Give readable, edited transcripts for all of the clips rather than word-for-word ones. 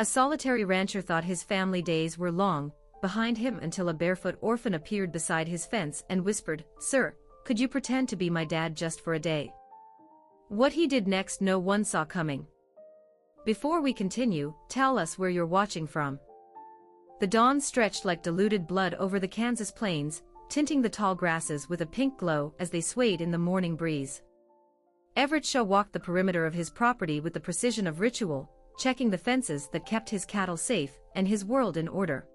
A solitary rancher thought his family days were long behind him until a barefoot orphan appeared beside his fence and whispered, "Sir, could you pretend to be my dad just for a day?" What he did next no one saw coming. Before we continue, tell us where you're watching from. The dawn stretched like diluted blood over the Kansas plains, tinting the tall grasses with a pink glow as they swayed in the morning breeze. Everett Shaw walked the perimeter of his property with the precision of ritual, checking the fences that kept his cattle safe and his world in order.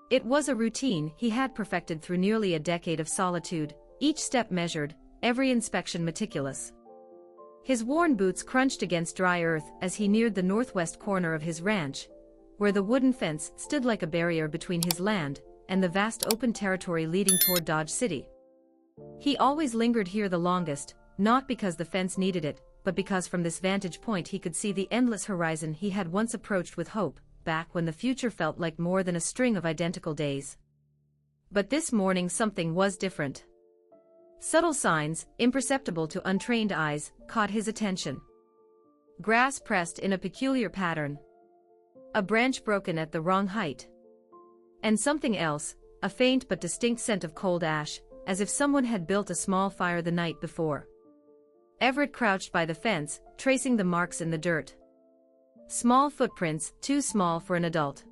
It was a routine he had perfected through nearly a decade of solitude, each step measured, every inspection meticulous. His worn boots crunched against dry earth as he neared the northwest corner of his ranch, where the wooden fence stood like a barrier between his land and the vast open territory leading toward Dodge City. He always lingered here the longest, not because the fence needed it, but because from this vantage point he could see the endless horizon he had once approached with hope, back when the future felt like more than a string of identical days. But this morning something was different. Subtle signs, imperceptible to untrained eyes, caught his attention. Grass pressed in a peculiar pattern. A branch broken at the wrong height. And something else, a faint but distinct scent of cold ash, as if someone had built a small fire the night before. Everett crouched by the fence, tracing the marks in the dirt. Small footprints, too small for an adult.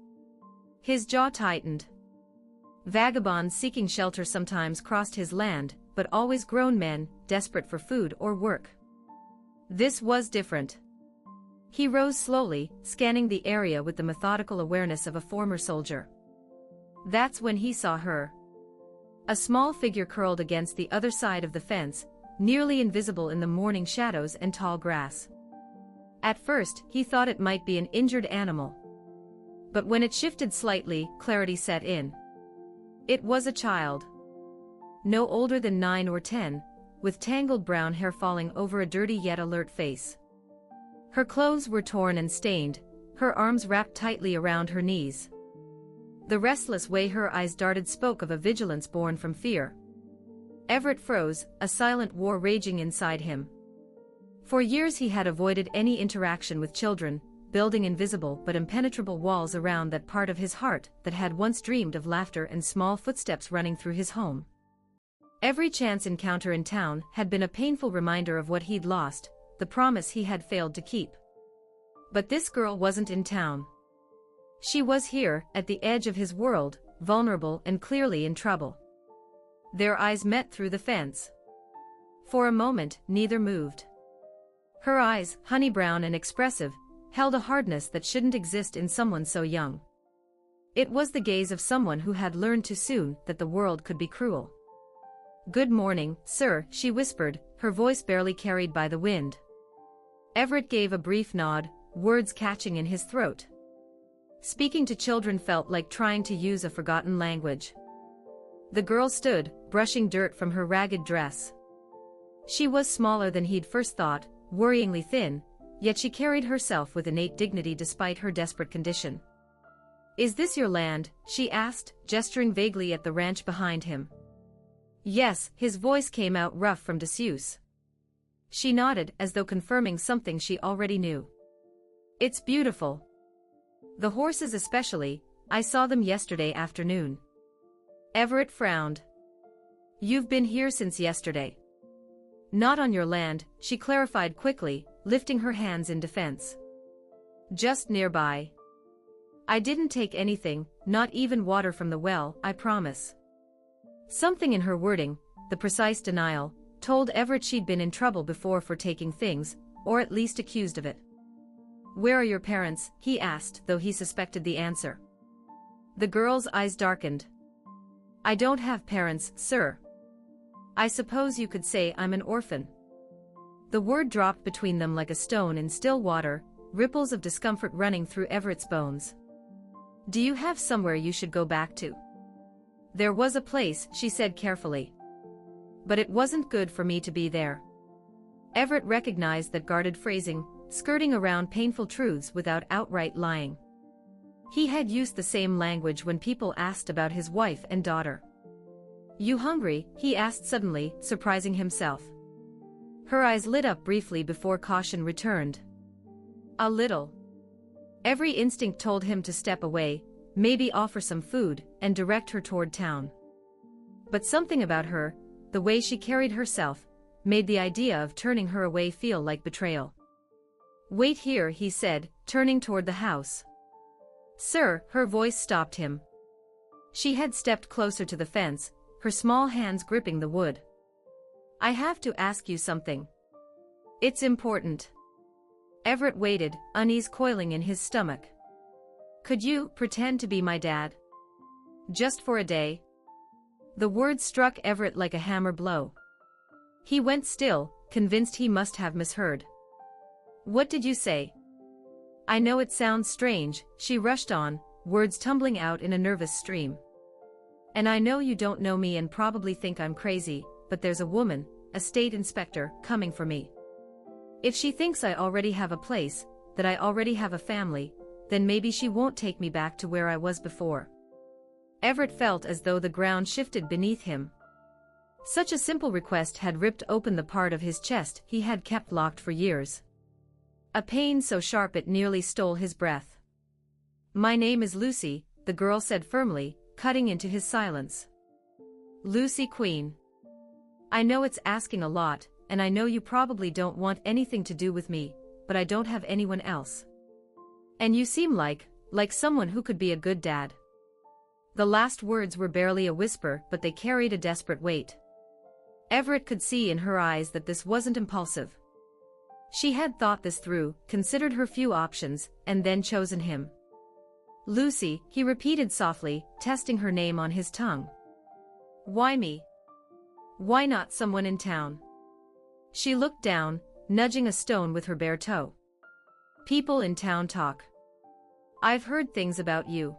His jaw tightened. Vagabonds seeking shelter sometimes crossed his land, but always grown men, desperate for food or work. This was different. He rose slowly, scanning the area with the methodical awareness of a former soldier. That's when he saw her. A small figure curled against the other side of the fence, nearly invisible in the morning shadows and tall grass. At first, he thought it might be an injured animal. But when it shifted slightly, clarity set in. It was a child. No older than 9 or 10, with tangled brown hair falling over a dirty yet alert face. Her clothes were torn and stained, her arms wrapped tightly around her knees. The restless way her eyes darted spoke of a vigilance born from fear. Everett froze, a silent war raging inside him. For years he had avoided any interaction with children, building invisible but impenetrable walls around that part of his heart that had once dreamed of laughter and small footsteps running through his home. Every chance encounter in town had been a painful reminder of what he'd lost, the promise he had failed to keep. But this girl wasn't in town. She was here, at the edge of his world, vulnerable and clearly in trouble. Their eyes met through the fence. For a moment, neither moved. Her eyes, honey brown and expressive, held a hardness that shouldn't exist in someone so young. It was the gaze of someone who had learned too soon that the world could be cruel. "Good morning, sir," she whispered, her voice barely carried by the wind. Everett gave a brief nod, words catching in his throat. Speaking to children felt like trying to use a forgotten language. The girl stood, brushing dirt from her ragged dress. She was smaller than he'd first thought, worryingly thin, yet she carried herself with innate dignity despite her desperate condition. "Is this your land?" she asked, gesturing vaguely at the ranch behind him. "Yes," his voice came out rough from disuse. She nodded as though confirming something she already knew. "It's beautiful. The horses especially, I saw them yesterday afternoon." Everett frowned. "You've been here since yesterday." "Not on your land," she clarified quickly, lifting her hands in defense. "Just nearby. I didn't take anything, not even water from the well, I promise." Something in her wording, the precise denial, told Everett she'd been in trouble before for taking things, or at least accused of it. "Where are your parents?" he asked, though he suspected the answer. The girl's eyes darkened. "I don't have parents, sir. I suppose you could say I'm an orphan." The word dropped between them like a stone in still water, ripples of discomfort running through Everett's bones. "Do you have somewhere you should go back to?" "There was a place," she said carefully. "But it wasn't good for me to be there." Everett recognized that guarded phrasing, skirting around painful truths without outright lying. He had used the same language when people asked about his wife and daughter. "You hungry?" he asked suddenly, surprising himself. Her eyes lit up briefly before caution returned. "A little." Every instinct told him to step away, maybe offer some food, and direct her toward town. But something about her, the way she carried herself, made the idea of turning her away feel like betrayal. "Wait here," he said, turning toward the house. "Sir," her voice stopped him. She had stepped closer to the fence, her small hands gripping the wood. "I have to ask you something. It's important." Everett waited, unease coiling in his stomach. "Could you pretend to be my dad? Just for a day?" The word struck Everett like a hammer blow. He went still, convinced he must have misheard. "What did you say?" "I know it sounds strange," she rushed on, words tumbling out in a nervous stream. "And I know you don't know me and probably think I'm crazy, but there's a woman, a state inspector, coming for me. If she thinks I already have a place, that I already have a family, then maybe she won't take me back to where I was before." Everett felt as though the ground shifted beneath him. Such a simple request had ripped open the part of his chest he had kept locked for years. A pain so sharp it nearly stole his breath. "My name is Lucy," the girl said firmly, cutting into his silence. "Lucy Queen. I know it's asking a lot, and I know you probably don't want anything to do with me, but I don't have anyone else. And you seem like someone who could be a good dad." The last words were barely a whisper, but they carried a desperate weight. Everett could see in her eyes that this wasn't impulsive. She had thought this through, considered her few options, and then chosen him. "Lucy," he repeated softly, testing her name on his tongue. "Why me? Why not someone in town?" She looked down, nudging a stone with her bare toe. "People in town talk. I've heard things about you.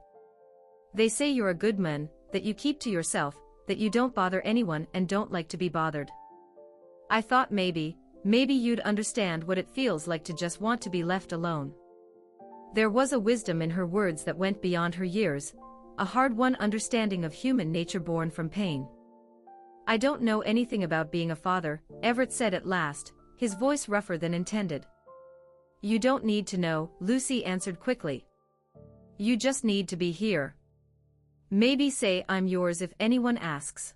They say you're a good man, that you keep to yourself, that you don't bother anyone and don't like to be bothered. I thought maybe you'd understand what it feels like to just want to be left alone." There was a wisdom in her words that went beyond her years, a hard-won understanding of human nature born from pain. "I don't know anything about being a father," Everett said at last, his voice rougher than intended. "You don't need to know," Lucy answered quickly. "You just need to be here. Maybe say I'm yours if anyone asks.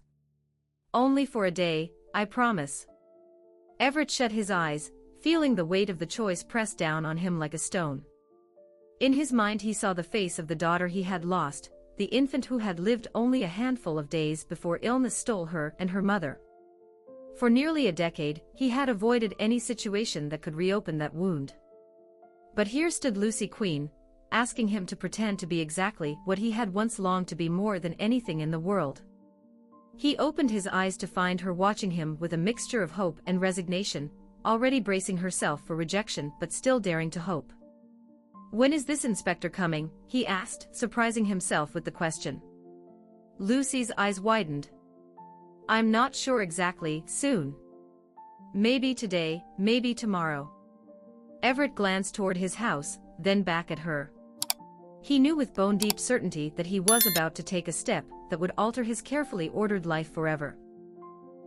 Only for a day, I promise." Everett shut his eyes, feeling the weight of the choice press down on him like a stone. In his mind he saw the face of the daughter he had lost, the infant who had lived only a handful of days before illness stole her and her mother. For nearly a decade, he had avoided any situation that could reopen that wound. But here stood Lucy Queen, asking him to pretend to be exactly what he had once longed to be more than anything in the world. He opened his eyes to find her watching him with a mixture of hope and resignation, already bracing herself for rejection but still daring to hope. "When is this inspector coming?" he asked, surprising himself with the question. Lucy's eyes widened. "I'm not sure exactly, soon. Maybe today, maybe tomorrow." Everett glanced toward his house, then back at her. He knew with bone-deep certainty that he was about to take a step that would alter his carefully ordered life forever.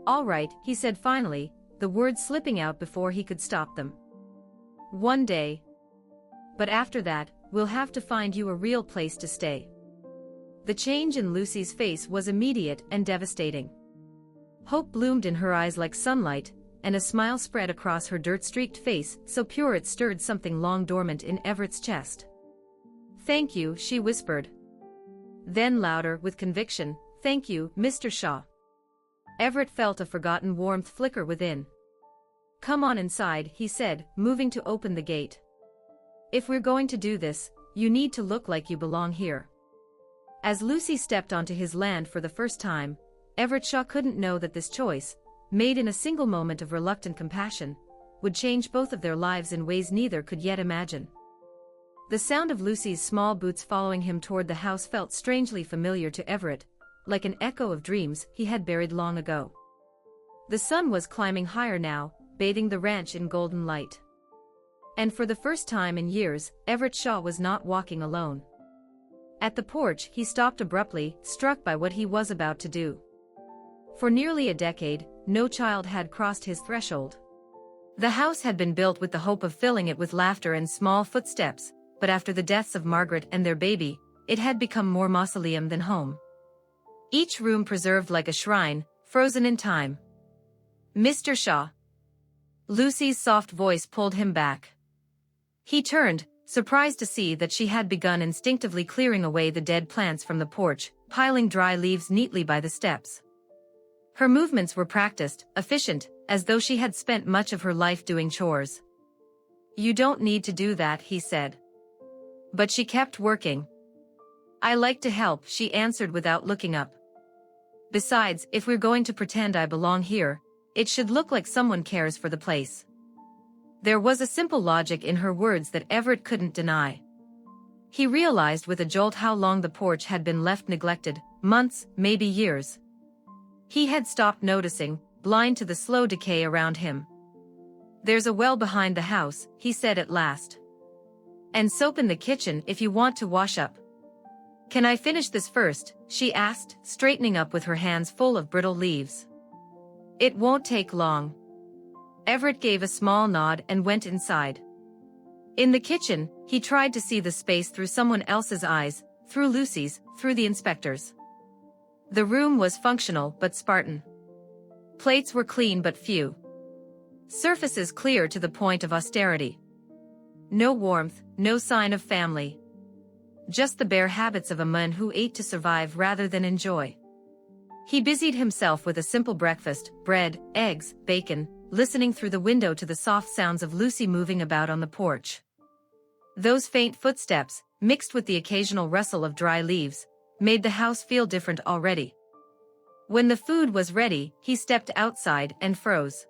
"All right," he said finally, the words slipping out before he could stop them. "One day. But after that, we'll have to find you a real place to stay." The change in Lucy's face was immediate and devastating. Hope bloomed in her eyes like sunlight, and a smile spread across her dirt-streaked face so pure it stirred something long dormant in Everett's chest. "Thank you," she whispered. Then louder, with conviction, "Thank you, Mr. Shaw." Everett felt a forgotten warmth flicker within. "Come on inside," he said, moving to open the gate. "If we're going to do this, you need to look like you belong here." As Lucy stepped onto his land for the first time, Everett Shaw couldn't know that this choice, made in a single moment of reluctant compassion, would change both of their lives in ways neither could yet imagine. The sound of Lucy's small boots following him toward the house felt strangely familiar to Everett, like an echo of dreams he had buried long ago. The sun was climbing higher now, bathing the ranch in golden light. And for the first time in years, Everett Shaw was not walking alone. At the porch, he stopped abruptly, struck by what he was about to do. For nearly a decade, no child had crossed his threshold. The house had been built with the hope of filling it with laughter and small footsteps, but after the deaths of Margaret and their baby, it had become more mausoleum than home. Each room preserved like a shrine, frozen in time. Mr. Shaw. Lucy's soft voice pulled him back. He turned, surprised to see that she had begun instinctively clearing away the dead plants from the porch, piling dry leaves neatly by the steps. Her movements were practiced, efficient, as though she had spent much of her life doing chores. "You don't need to do that," he said. But she kept working. "I like to help," she answered without looking up. "Besides, if we're going to pretend I belong here, it should look like someone cares for the place." There was a simple logic in her words that Everett couldn't deny. He realized with a jolt how long the porch had been left neglected, months, maybe years. He had stopped noticing, blind to the slow decay around him. "There's a well behind the house," he said at last. "And soap in the kitchen if you want to wash up." "Can I finish this first?" she asked, straightening up with her hands full of brittle leaves. "It won't take long." Everett gave a small nod and went inside. In the kitchen, he tried to see the space through someone else's eyes, through Lucy's, through the inspector's. The room was functional but Spartan. Plates were clean but few. Surfaces clear to the point of austerity. No warmth, no sign of family. Just the bare habits of a man who ate to survive rather than enjoy. He busied himself with a simple breakfast, bread, eggs, bacon, listening through the window to the soft sounds of Lucy moving about on the porch. Those faint footsteps, mixed with the occasional rustle of dry leaves, made the house feel different already. When the food was ready, he stepped outside and froze.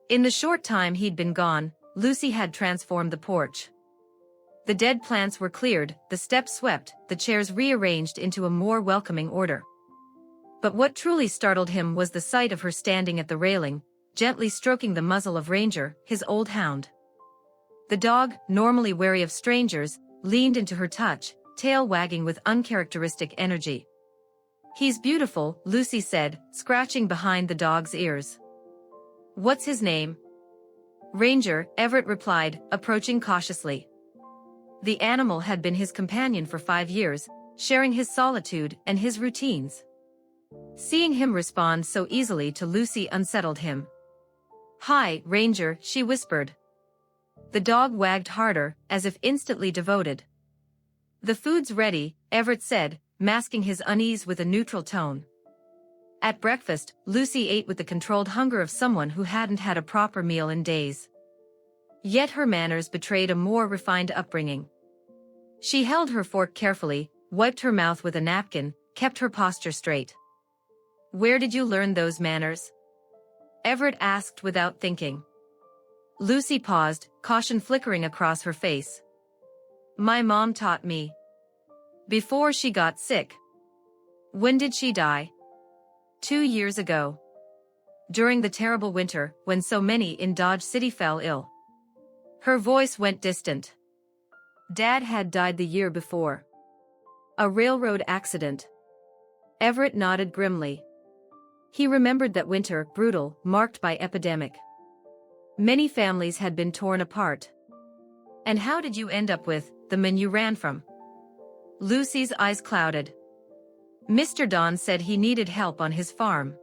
In the short time he'd been gone, Lucy had transformed the porch. The dead plants were cleared, the steps swept, the chairs rearranged into a more welcoming order. But what truly startled him was the sight of her standing at the railing, gently stroking the muzzle of Ranger, his old hound. The dog, normally wary of strangers, leaned into her touch, tail wagging with uncharacteristic energy. "He's beautiful," Lucy said, scratching behind the dog's ears. "What's his name?" "Ranger," Everett replied, approaching cautiously. The animal had been his companion for 5 years, sharing his solitude and his routines. Seeing him respond so easily to Lucy unsettled him. "Hi, Ranger," she whispered. The dog wagged harder, as if instantly devoted. "The food's ready," Everett said, masking his unease with a neutral tone. At breakfast, Lucy ate with the controlled hunger of someone who hadn't had a proper meal in days. Yet her manners betrayed a more refined upbringing. She held her fork carefully, wiped her mouth with a napkin, kept her posture straight. "Where did you learn those manners?" Everett asked without thinking. Lucy paused, caution flickering across her face. "My mom taught me. Before she got sick." "When did she die?" 2 years ago. During the terrible winter, when so many in Dodge City fell ill." Her voice went distant. "Dad had died the year before. A railroad accident." Everett nodded grimly. He remembered that winter, brutal, marked by epidemic. Many families had been torn apart. "And how did you end up with the man you ran from?" Lucy's eyes clouded. "Mr. Don said he needed help on his farm.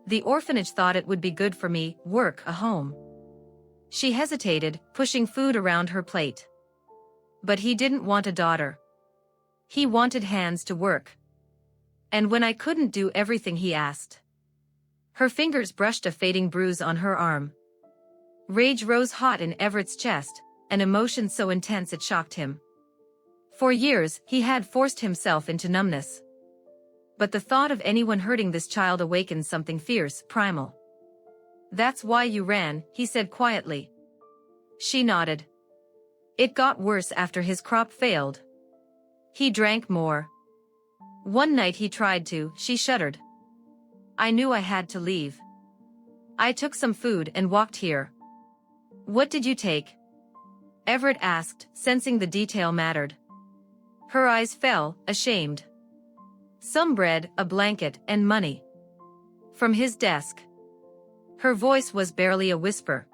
The orphanage thought it would be good for me, work, a home." She hesitated, pushing food around her plate. "But he didn't want a daughter. He wanted hands to work. And when I couldn't do everything he asked." Her fingers brushed a fading bruise on her arm. Rage rose hot in Everett's chest, an emotion so intense it shocked him. For years, he had forced himself into numbness. But the thought of anyone hurting this child awakened something fierce, primal. "That's why you ran," he said quietly. She nodded. "It got worse after his crop failed. He drank more. One night he tried to," she shuddered. "I knew I had to leave. I took some food and walked here." "What did you take?" Everett asked, sensing the detail mattered. Her eyes fell, ashamed. "Some bread, a blanket, and money. From his desk." Her voice was barely a whisper.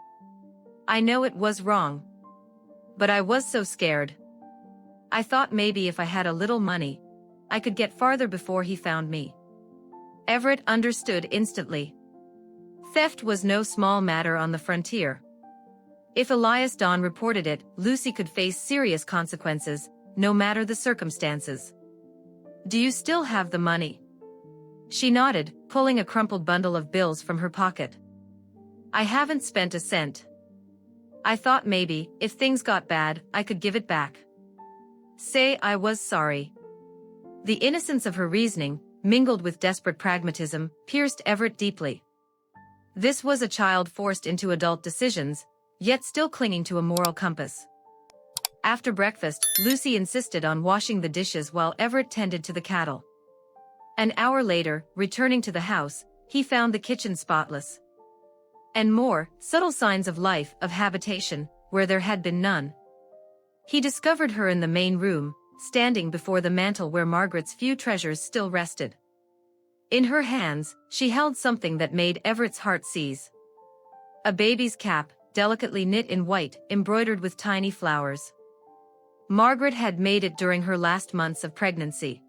"I know it was wrong. But I was so scared. I thought maybe if I had a little money, I could get farther before he found me. Everett understood instantly. Theft was no small matter on the frontier. If Elias Don reported it, Lucy could face serious consequences, no matter the circumstances. "Do you still have the money?" She nodded, pulling a crumpled bundle of bills from her pocket. "I haven't spent a cent. I thought maybe, if things got bad, I could give it back. Say I was sorry." The innocence of her reasoning, mingled with desperate pragmatism, pierced Everett deeply. This was a child forced into adult decisions, yet still clinging to a moral compass. After breakfast, Lucy insisted on washing the dishes while Everett tended to the cattle. An hour later, returning to the house, he found the kitchen spotless. And more, subtle signs of life, of habitation, where there had been none. He discovered her in the main room, standing before the mantel where Margaret's few treasures still rested. In her hands, she held something that made Everett's heart seize. A baby's cap, delicately knit in white, embroidered with tiny flowers. Margaret had made it during her last months of pregnancy.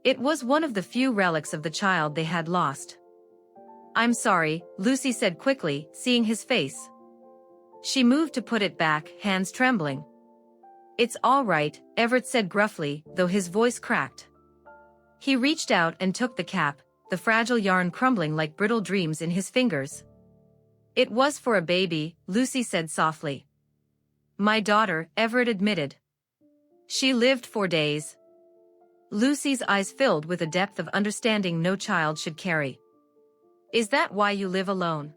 It was one of the few relics of the child they had lost. "I'm sorry," Lucy said quickly, seeing his face. She moved to put it back, hands trembling. "It's all right," Everett said gruffly, though his voice cracked. He reached out and took the cap, the fragile yarn crumbling like brittle dreams in his fingers. "It was for a baby," Lucy said softly. "My daughter," Everett admitted. "She lived 4 days." Lucy's eyes filled with a depth of understanding no child should carry. "Is that why you live alone?"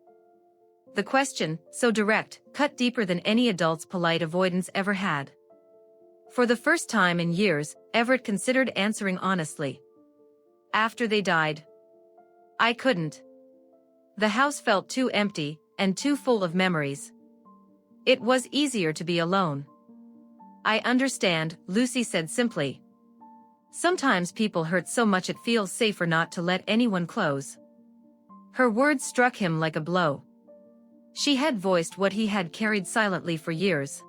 The question, so direct, cut deeper than any adult's polite avoidance ever had. For the first time in years, Everett considered answering honestly. "After they died. I couldn't. The house felt too empty, and too full of memories. It was easier to be alone." "I understand," Lucy said simply. "Sometimes people hurt so much it feels safer not to let anyone close." Her words struck him like a blow. She had voiced what he had carried silently for years.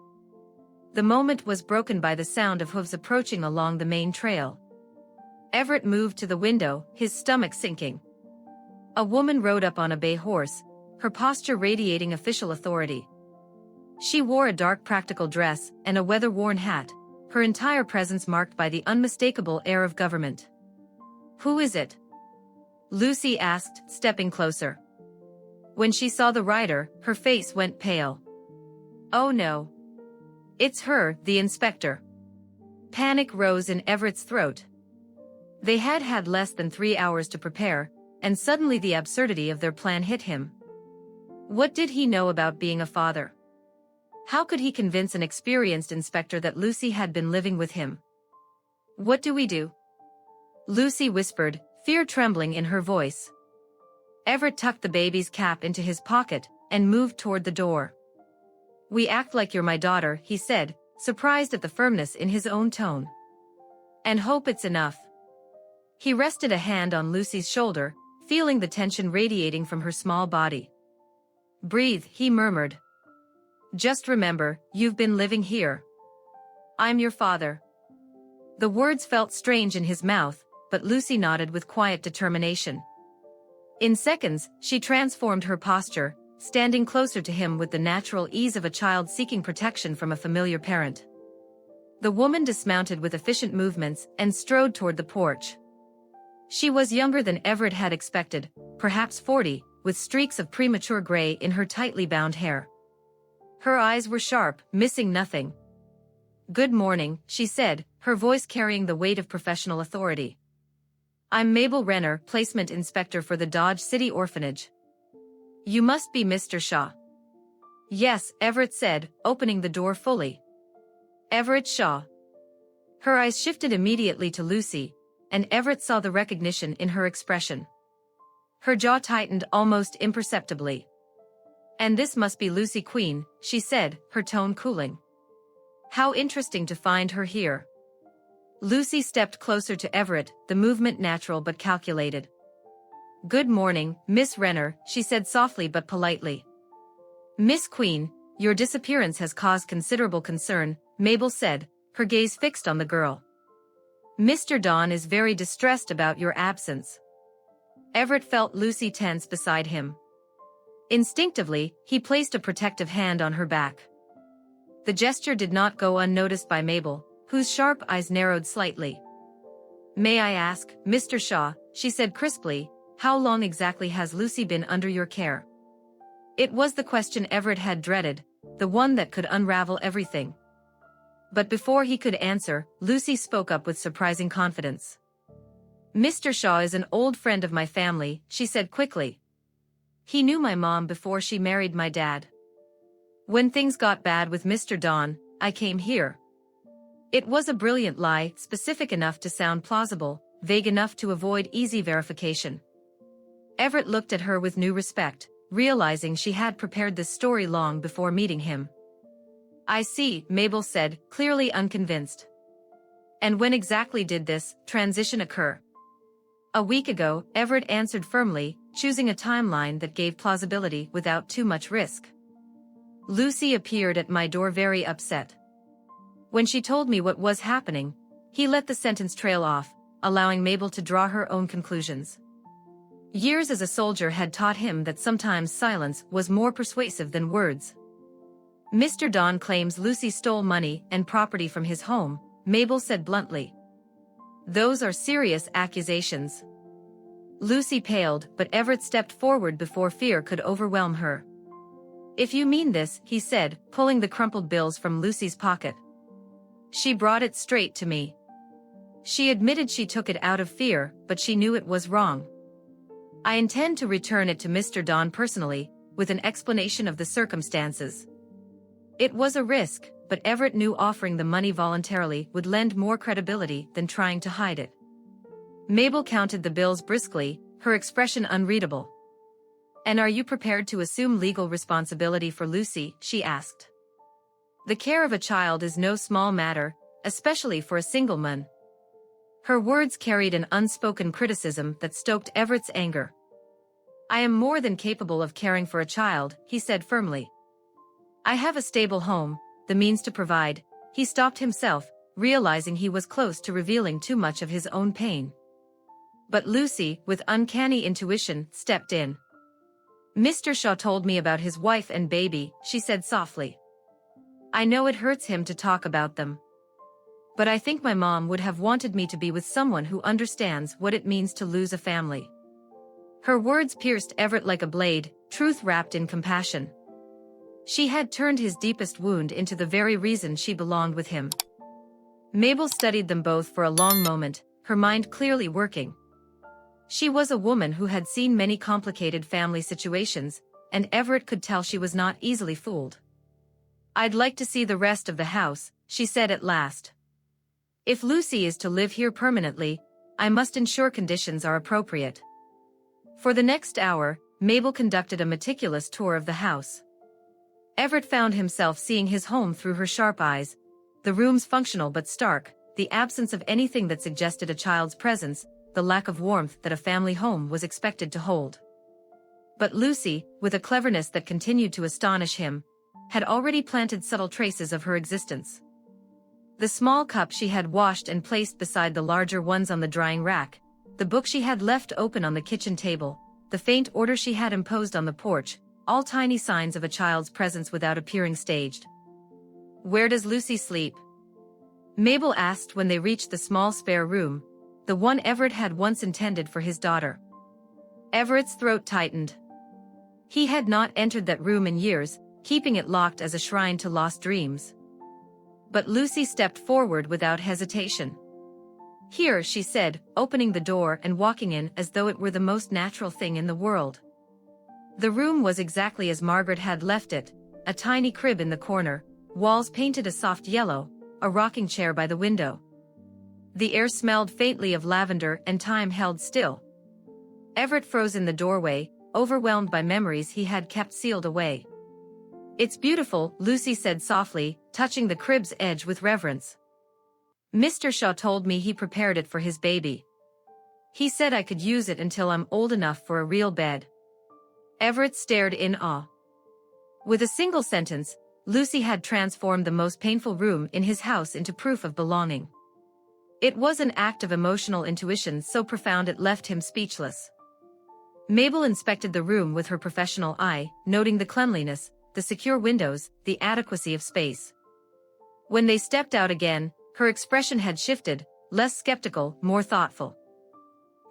The moment was broken by the sound of hooves approaching along the main trail. Everett moved to the window, his stomach sinking. A woman rode up on a bay horse, her posture radiating official authority. She wore a dark practical dress and a weather-worn hat, her entire presence marked by the unmistakable air of government. "Who is it?" Lucy asked, stepping closer. When she saw the rider, her face went pale. "Oh no. It's her, the inspector." Panic rose in Everett's throat. They had had less than 3 hours to prepare, and suddenly the absurdity of their plan hit him. What did he know about being a father? How could he convince an experienced inspector that Lucy had been living with him? "What do we do?" Lucy whispered, fear trembling in her voice. Everett tucked the baby's cap into his pocket and moved toward the door. "We act like you're my daughter," he said, surprised at the firmness in his own tone. "And hope it's enough." He rested a hand on Lucy's shoulder, feeling the tension radiating from her small body. "Breathe," he murmured. "Just remember, you've been living here. I'm your father." The words felt strange in his mouth, but Lucy nodded with quiet determination. In seconds, she transformed her posture, standing closer to him with the natural ease of a child seeking protection from a familiar parent. The woman dismounted with efficient movements and strode toward the porch. She was younger than Everett had expected, perhaps 40, with streaks of premature gray in her tightly bound hair. Her eyes were sharp, missing nothing. "Good morning," she said, her voice carrying the weight of professional authority. "I'm Mabel Renner, placement inspector for the Dodge City Orphanage. You must be Mr. Shaw." "Yes," Everett said, opening the door fully. "Everett Shaw." Her eyes shifted immediately to Lucy, and Everett saw the recognition in her expression. Her jaw tightened almost imperceptibly. "And this must be Lucy Queen," she said, her tone cooling. "How interesting to find her here." Lucy stepped closer to Everett, the movement natural but calculated. "Good morning, Miss Renner," she said softly but politely. "Miss Queen, Your disappearance has caused considerable concern, Mabel said, her gaze fixed on the girl. Mr. Don is very distressed about your absence. Everett felt Lucy tense beside him. Instinctively, he placed a protective hand on her back. The gesture did not go unnoticed by Mabel, whose sharp eyes narrowed slightly. May I ask, Mr. Shaw, she said crisply, how long exactly has Lucy been under your care? It was the question Everett had dreaded, the one that could unravel everything. But before he could answer, Lucy spoke up with surprising confidence. Mr. Shaw is an old friend of my family, she said quickly. He knew my mom before she married my dad. When things got bad with Mr. Don, I came here. It was a brilliant lie, specific enough to sound plausible, vague enough to avoid easy verification. Everett looked at her with new respect, realizing she had prepared this story long before meeting him. I see, Mabel said, clearly unconvinced. And when exactly did this transition occur? A week ago, Everett answered firmly, choosing a timeline that gave plausibility without too much risk. Lucy appeared at my door very upset. When she told me what was happening, he let the sentence trail off, allowing Mabel to draw her own conclusions. Years as a soldier had taught him that sometimes silence was more persuasive than words. Mr. Don claims Lucy stole money and property from his home, Mabel said bluntly. Those are serious accusations. Lucy paled, but Everett stepped forward before fear could overwhelm her. If you mean this, he said, pulling the crumpled bills from Lucy's pocket. She brought it straight to me. She admitted she took it out of fear, but she knew it was wrong. I intend to return it to Mr. Don personally, with an explanation of the circumstances. It was a risk, but Everett knew offering the money voluntarily would lend more credibility than trying to hide it. Mabel counted the bills briskly, her expression unreadable. And are you prepared to assume legal responsibility for Lucy? She asked. The care of a child is no small matter, especially for a single man. Her words carried an unspoken criticism that stoked Everett's anger. I am more than capable of caring for a child, he said firmly. I have a stable home, the means to provide. He stopped himself, realizing he was close to revealing too much of his own pain. But Lucy, with uncanny intuition, stepped in. Mr. Shaw told me about his wife and baby, she said softly. I know it hurts him to talk about them. But I think my mom would have wanted me to be with someone who understands what it means to lose a family. Her words pierced Everett like a blade, truth wrapped in compassion. She had turned his deepest wound into the very reason she belonged with him. Mabel studied them both for a long moment, her mind clearly working. She was a woman who had seen many complicated family situations, and Everett could tell she was not easily fooled. I'd like to see the rest of the house, she said at last. If Lucy is to live here permanently, I must ensure conditions are appropriate. For the next hour, Mabel conducted a meticulous tour of the house. Everett found himself seeing his home through her sharp eyes, the rooms functional but stark, the absence of anything that suggested a child's presence, the lack of warmth that a family home was expected to hold. But Lucy, with a cleverness that continued to astonish him, had already planted subtle traces of her existence. The small cup she had washed and placed beside the larger ones on the drying rack, the book she had left open on the kitchen table, the faint order she had imposed on the porch, all tiny signs of a child's presence without appearing staged. Where does Lucy sleep? Mabel asked when they reached the small spare room, the one Everett had once intended for his daughter. Everett's throat tightened. He had not entered that room in years, keeping it locked as a shrine to lost dreams. But Lucy stepped forward without hesitation. Here, she said, opening the door and walking in as though it were the most natural thing in the world. The room was exactly as Margaret had left it, a tiny crib in the corner, walls painted a soft yellow, a rocking chair by the window. The air smelled faintly of lavender and time held still. Everett froze in the doorway, overwhelmed by memories he had kept sealed away. It's beautiful, Lucy said softly, touching the crib's edge with reverence. Mr. Shaw told me he prepared it for his baby. He said I could use it until I'm old enough for a real bed. Everett stared in awe. With a single sentence, Lucy had transformed the most painful room in his house into proof of belonging. It was an act of emotional intuition so profound it left him speechless. Mabel inspected the room with her professional eye, noting the cleanliness, the secure windows, the adequacy of space. When they stepped out again, her expression had shifted, less skeptical, more thoughtful.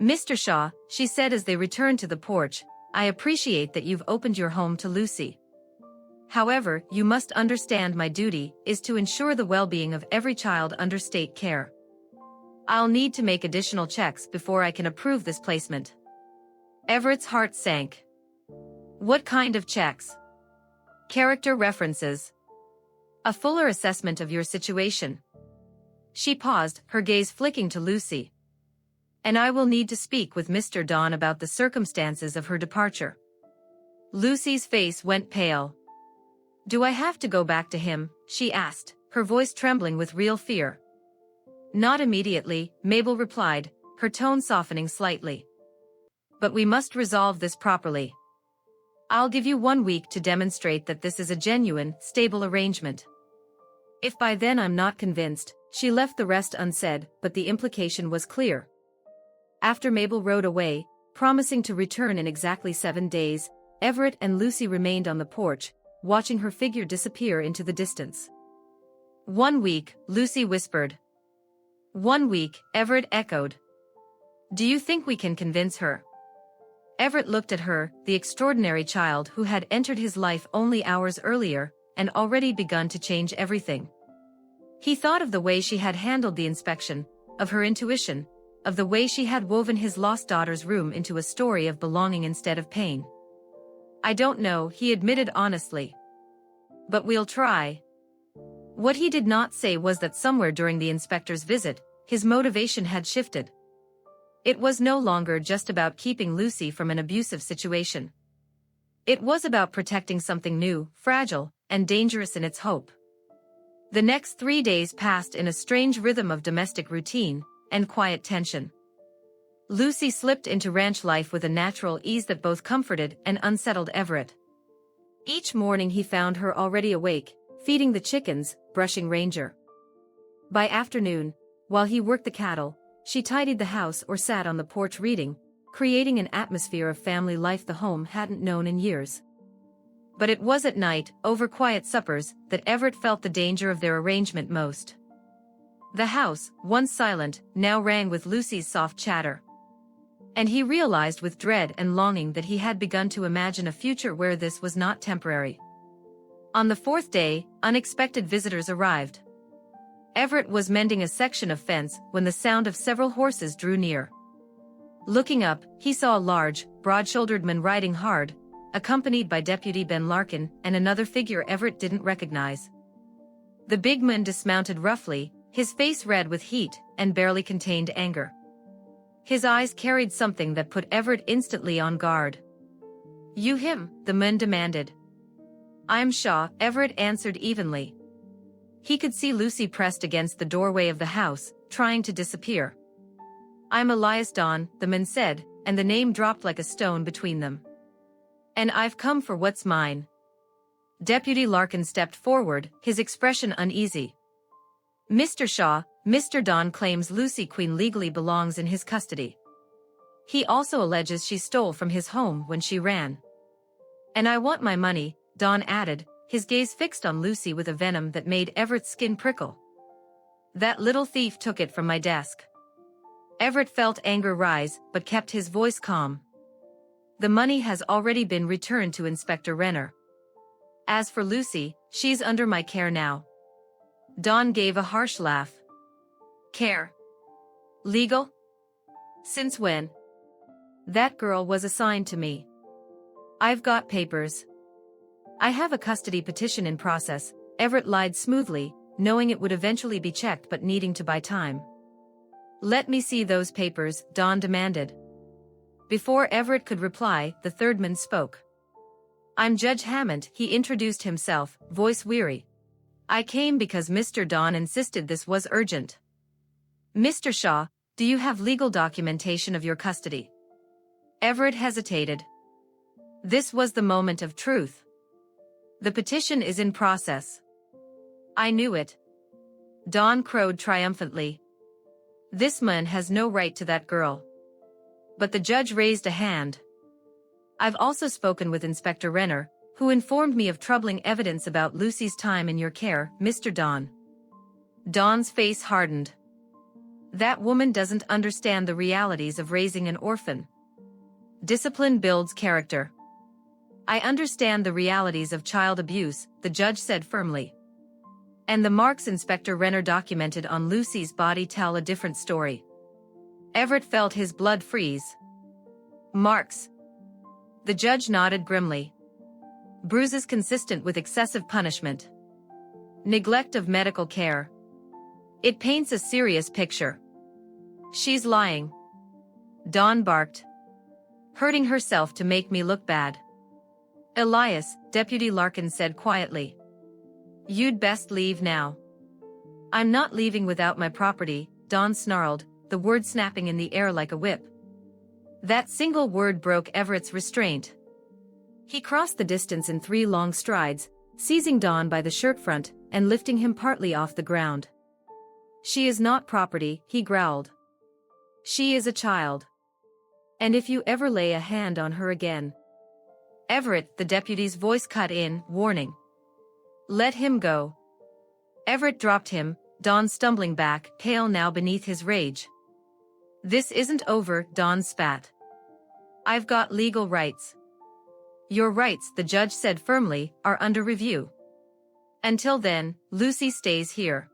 "Mr. Shaw," she said as they returned to the porch, "I appreciate that you've opened your home to Lucy. However, you must understand my duty is to ensure the well-being of every child under state care. I'll need to make additional checks before I can approve this placement." Everett's heart sank. "What kind of checks?" "Character references. A fuller assessment of your situation." She paused, her gaze flicking to Lucy. "And I will need to speak with Mr. Don about the circumstances of her departure." Lucy's face went pale. "Do I have to go back to him?" she asked, her voice trembling with real fear. "Not immediately," Mabel replied, her tone softening slightly. "But we must resolve this properly. I'll give you 1 week to demonstrate that this is a genuine, stable arrangement. If by then I'm not convinced," she left the rest unsaid, but the implication was clear. After Mabel rode away, promising to return in exactly 7 days, Everett and Lucy remained on the porch, watching her figure disappear into the distance. 1 week, Lucy whispered. 1 week, Everett echoed. "Do you think we can convince her?" Everett looked at her, the extraordinary child who had entered his life only hours earlier, and already begun to change everything. He thought of the way she had handled the inspection, of her intuition, of the way she had woven his lost daughter's room into a story of belonging instead of pain. "I don't know," he admitted honestly. "But we'll try." What he did not say was that somewhere during the inspector's visit, his motivation had shifted. It was no longer just about keeping Lucy from an abusive situation. It was about protecting something new, fragile, and dangerous in its hope. The next 3 days passed in a strange rhythm of domestic routine and quiet tension. Lucy slipped into ranch life with a natural ease that both comforted and unsettled Everett. Each morning he found her already awake, feeding the chickens, brushing Ranger. By afternoon, while he worked the cattle, she tidied the house or sat on the porch reading, creating an atmosphere of family life the home hadn't known in years. But it was at night, over quiet suppers, that Everett felt the danger of their arrangement most. The house, once silent, now rang with Lucy's soft chatter. And he realized with dread and longing that he had begun to imagine a future where this was not temporary. On the 4th day, unexpected visitors arrived. Everett was mending a section of fence when the sound of several horses drew near. Looking up, he saw a large, broad-shouldered man riding hard, accompanied by Deputy Ben Larkin and another figure Everett didn't recognize. The big man dismounted roughly, his face red with heat and barely contained anger. His eyes carried something that put Everett instantly on guard. "You him?" the man demanded. "I'm Shaw," Everett answered evenly. He could see Lucy pressed against the doorway of the house, trying to disappear. "I'm Elias Don," the man said, and the name dropped like a stone between them. "And I've come for what's mine." Deputy Larkin stepped forward, his expression uneasy. "Mr. Shaw, Mr. Don claims Lucy Queen legally belongs in his custody. He also alleges she stole from his home when she ran. And I want my money," Don added, his gaze fixed on Lucy with a venom that made Everett's skin prickle. "That little thief took it from my desk." Everett felt anger rise, but kept his voice calm. "The money has already been returned to Inspector Renner. As for Lucy, she's under my care now." Don gave a harsh laugh. "Care? Legal? Since when?" "That girl was assigned to me. I've got papers. I have a custody petition in process," Everett lied smoothly, knowing it would eventually be checked but needing to buy time. "Let me see those papers," Don demanded. Before Everett could reply, the third man spoke. "I'm Judge Hammond," he introduced himself, voice weary. "I came because Mr. Don insisted this was urgent." "Mr. Shaw, do you have legal documentation of your custody?" Everett hesitated. This was the moment of truth. The petition is in process. I knew it. Dawn crowed triumphantly. This man has no right to that girl. But the judge raised a hand. I've also spoken with Inspector Renner, who informed me of troubling evidence about Lucy's time in your care, Mr. Dawn. Dawn's face hardened. That woman doesn't understand the realities of raising an orphan. Discipline builds character. I understand the realities of child abuse, the judge said firmly. And the marks Inspector Renner documented on Lucy's body tell a different story. Everett felt his blood freeze. Marks. The judge nodded grimly. Bruises consistent with excessive punishment. Neglect of medical care. It paints a serious picture. She's lying. Dawn barked. Hurting herself to make me look bad. Elias, Deputy Larkin said quietly. You'd best leave now. I'm not leaving without my property, Dawn snarled, the word snapping in the air like a whip. That single word broke Everett's restraint. He crossed the distance in 3 long strides, seizing Dawn by the shirt front and lifting him partly off the ground. She is not property, he growled. She is a child. And if you ever lay a hand on her again. Everett, the deputy's voice cut in, warning. Let him go. Everett dropped him, Dawn stumbling back, pale now beneath his rage. This isn't over, Dawn spat. I've got legal rights. Your rights, the judge said firmly, are under review. Until then, Lucy stays here.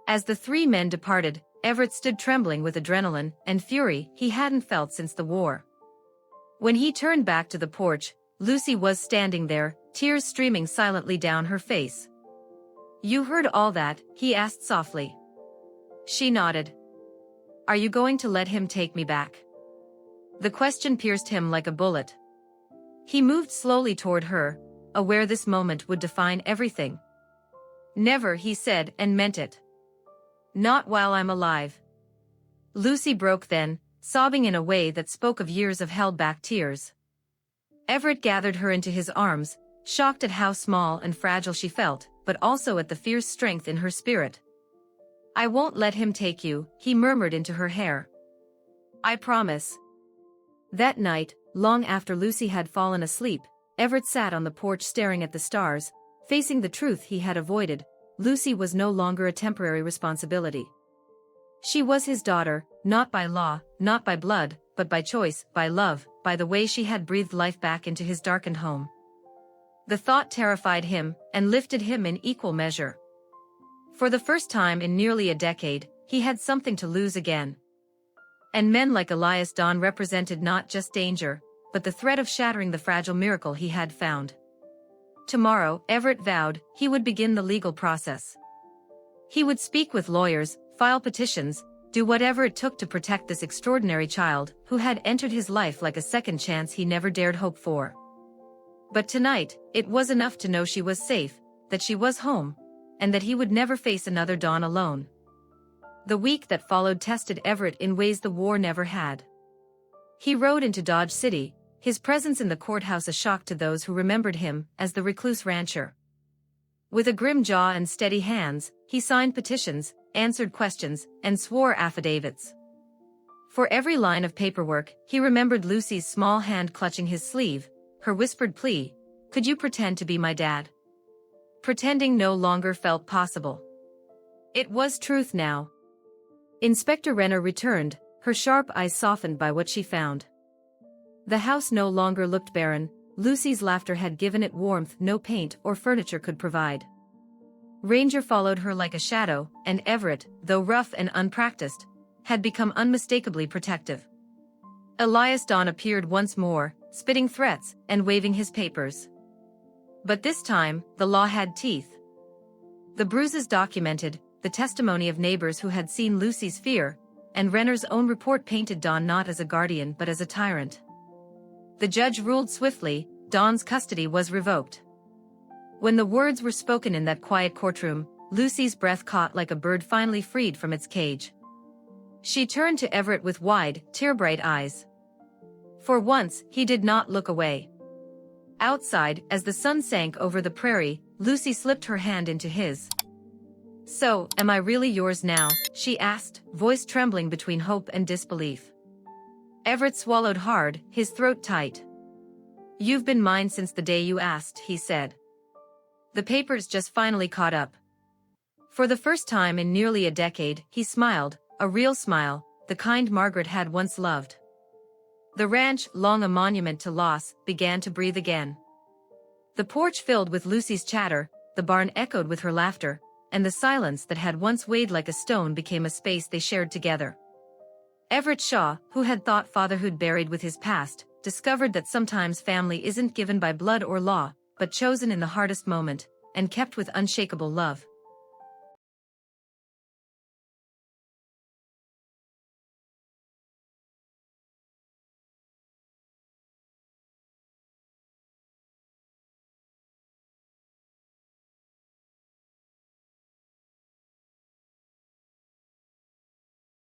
As the 3 men departed, Everett stood trembling with adrenaline and fury he hadn't felt since the war. When he turned back to the porch, Lucy was standing there, tears streaming silently down her face. You heard all that, he asked softly. She nodded. Are you going to let him take me back? The question pierced him like a bullet. He moved slowly toward her, aware this moment would define everything. Never, he said, and meant it. Not while I'm alive. Lucy broke then, sobbing in a way that spoke of years of held-back tears. Everett gathered her into his arms, shocked at how small and fragile she felt, but also at the fierce strength in her spirit. I won't let him take you, he murmured into her hair. I promise. That night, long after Lucy had fallen asleep, Everett sat on the porch staring at the stars, facing the truth he had avoided. Lucy was no longer a temporary responsibility. She was his daughter, not by law, not by blood, but by choice, by love, by the way she had breathed life back into his darkened home. The thought terrified him, and lifted him in equal measure. For the first time in nearly a decade, he had something to lose again. And men like Elias Dawn represented not just danger, but the threat of shattering the fragile miracle he had found. Tomorrow, Everett vowed, he would begin the legal process. He would speak with lawyers, file petitions, do whatever it took to protect this extraordinary child who had entered his life like a second chance he never dared hope for. But tonight, it was enough to know she was safe, that she was home, and that he would never face another dawn alone. The week that followed tested Everett in ways the war never had. He rode into Dodge City, his presence in the courthouse a shock to those who remembered him as the recluse rancher. With a grim jaw and steady hands, he signed petitions, answered questions, and swore affidavits. For every line of paperwork, he remembered Lucy's small hand clutching his sleeve, her whispered plea, "Could you pretend to be my dad?" Pretending no longer felt possible. It was truth now. Inspector Renner returned, her sharp eyes softened by what she found. The house no longer looked barren. Lucy's laughter had given it warmth no paint or furniture could provide. Ranger followed her like a shadow, and Everett, though rough and unpracticed, had become unmistakably protective. Elias Dawn appeared once more, spitting threats and waving his papers. But this time, the law had teeth. The bruises documented, the testimony of neighbors who had seen Lucy's fear, and Renner's own report painted Dawn not as a guardian but as a tyrant. The judge ruled swiftly, Dawn's custody was revoked. When the words were spoken in that quiet courtroom, Lucy's breath caught like a bird finally freed from its cage. She turned to Everett with wide, tear-bright eyes. For once, he did not look away. Outside, as the sun sank over the prairie, Lucy slipped her hand into his. "So, am I really yours now?" she asked, voice trembling between hope and disbelief. Everett swallowed hard, his throat tight. "You've been mine since the day you asked," he said. "The papers just finally caught up." For the first time in nearly a decade, he smiled, a real smile, the kind Margaret had once loved. The ranch, long a monument to loss, began to breathe again. The porch filled with Lucy's chatter, the barn echoed with her laughter, and the silence that had once weighed like a stone became a space they shared together. Everett Shaw, who had thought fatherhood buried with his past, discovered that sometimes family isn't given by blood or law, but chosen in the hardest moment, and kept with unshakable love.